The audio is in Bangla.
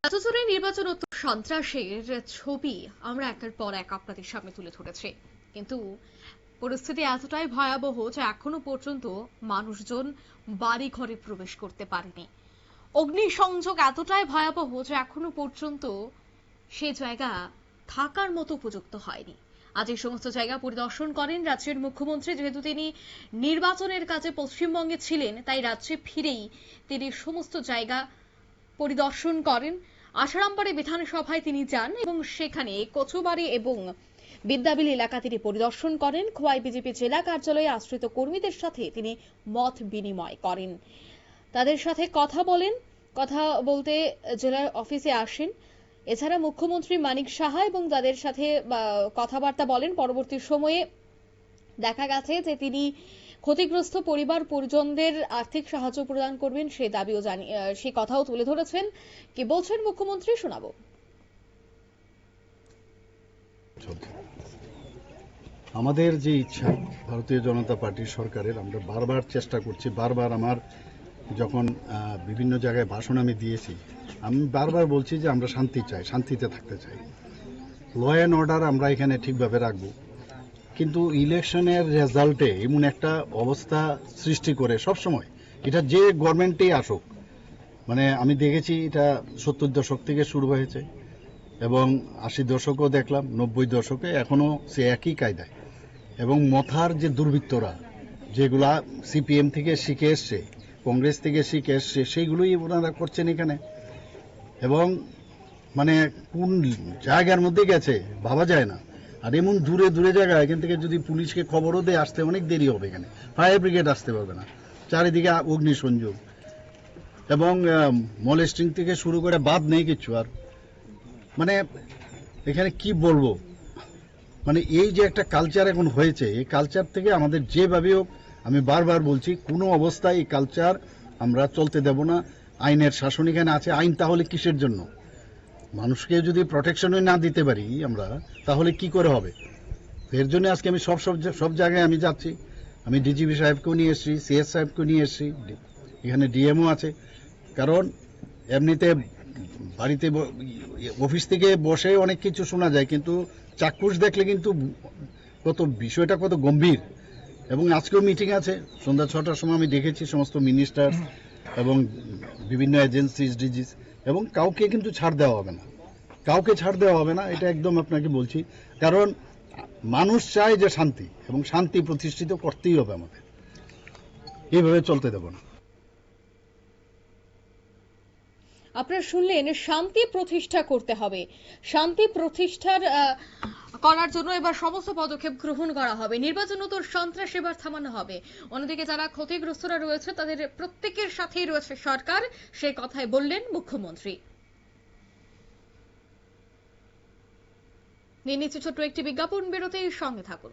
এতজনের নির্বাচনোত্তর সন্ত্রাসের ছবি আমরা একের পর এক আপনাদের সামনে তুলে ধরেছি, কিন্তু পরিস্থিতি এতটাই ভয়াবহ যে এখনো পর্যন্ত মানুষজন বাড়ি ঘরে প্রবেশ করতে পারেনি। অগ্নিসংযোগ এতটাই ভয়াবহ যে এখনো পর্যন্ত সে জায়গা থাকার মতো উপযুক্ত হয়নি। আজ এই সমস্ত জায়গা পরিদর্শন করেন রাজ্যের মুখ্যমন্ত্রী। যেহেতু তিনি নির্বাচনের কাজে পশ্চিমবঙ্গে ছিলেন, তাই রাজ্যে ফিরেই তিনি সমস্ত জায়গা পরিদর্শন করেন। আসারামবাড়ি বিধানসভায় তিনি যান এবং সেখানে কচুবাড়ি এবং বিদ্যাবিল এলাকা তিনি পরিদর্শন করেন। খোয়াই বিজেপি জেলা কার্যালয়ে আশ্রিত কর্মীদের সাথে তিনি মত বিনিময় করেন, তাদের সাথে কথা বলেন। কথা বলতে জেলার অফিসে আসেন। এছাড়া মুখ্যমন্ত্রী মানিক সাহা এবং তাদের সাথে কথাবার্তা বলেন। পরবর্তী সময়ে দেখা গেছে যে তিনি ক্ষতিগ্রস্ত পরিবার পরিজনদের আর্থিক সাহায্য প্রদান করবেন, সে দাবিও সে কথাও তুলে ধরেছেন। কি বলছেন মুখ্যমন্ত্রী শোনাবো। আমাদের যে ইচ্ছা ভারতীয় জনতা পার্টির সরকারের, আমরা বারবার চেষ্টা করছি। বারবার আমার যখন বিভিন্ন জায়গায় ভাষণ আমি দিয়েছি, আমি বারবার বলছি যে আমরা শান্তি চাই, শান্তিতে থাকতে চাই, ল অ্যান্ড অর্ডার আমরা এখানে ঠিকভাবে রাখবো। কিন্তু ইলেকশনের রেজাল্টে এমন একটা অবস্থা সৃষ্টি করে সবসময়, এটা যে গভর্নমেন্টেই আসুক, মানে আমি দেখেছি এটা 70 দশক থেকে শুরু হয়েছে এবং 80 দশকও দেখলাম, 90 দশকে এখনো সে একই কায়দায়। এবং মথার যে দুর্বৃত্তরা যেগুলা সিপিএম থেকে শিখে এসছে, কংগ্রেস থেকে শিখে এসছে, সেইগুলোই ওনারা করছেন এখানে। এবং মানে কোন জায়গার মধ্যে গেছে ভাবা যায় না। আর এমন দূরে দূরে জায়গা, এখান থেকে যদি পুলিশকে খবরও দেয় আসতে অনেক দেরি হবে, এখানে ফায়ার ব্রিগেড আসতে পারবে না, চারিদিকে অগ্নিসংযোগ এবং মলেস্টিং থেকে শুরু করে বাদ নেই কিছু। আর মানে এখানে কি বলবো, মানে এই যে একটা কালচার এখন হয়েছে, এই কালচার থেকে আমাদের যেভাবে হোক, আমি বারবার বলছি, কোনো অবস্থায় এই কালচার আমরা চলতে দেব না। আইনের শাসন এখানে আছে। আইন তাহলে কিসের জন্য? মানুষকে যদি প্রোটেকশনই না দিতে পারি আমরা, তাহলে কি করে হবে? এর জন্য আজকে আমি সব জায়গায় আমি যাচ্ছি। আমি ডিজিপি সাহেবকেও নিয়ে এসেছি, সিএস সাহেবকেও নিয়ে এসেছি, এখানে ডিএমও আছে। কারণ এমনিতে বাড়িতে অফিস থেকে বসে অনেক কিছু শোনা যায়, কিন্তু চাক্ষুষ দেখলে কিন্তু বিষয়টা কত গম্ভীর। এবং আজকেও মিটিং আছে সন্ধ্যা 6টার সময়, আমি দেখেছি সমস্ত মিনিস্টার এবং বিভিন্ন এজেন্সিস, ডিজিস, এবং কাউকে কিন্তু ছাড় দেওয়া হবে না, কাউকে ছাড় দেওয়া হবে না, এটা একদম আপনাকে বলছি। কারণ মানুষ চায় যে শান্তি, এবং শান্তি প্রতিষ্ঠিত করতেই হবে আমাদের, এইভাবে চলতে দেব না। আপনারা শুনলেন, শান্তি প্রতিষ্ঠা করতে হবে। শান্তি প্রতিষ্ঠার করার জন্য এবার সমস্ত পদক্ষেপ গ্রহণ করা হবে। নির্বাচনোত্তর সন্ত্রাস এবার থামানো হবে। অন্যদিকে যারা ক্ষতিগ্রস্তরা রয়েছে তাদের প্রত্যেকের সাথেই রয়েছে সরকার, সেই কথাই বললেন মুখ্যমন্ত্রী। নিয়ে নিচ্ছে ছোট্ট একটি বিজ্ঞাপন বিরতির সঙ্গে থাকুন।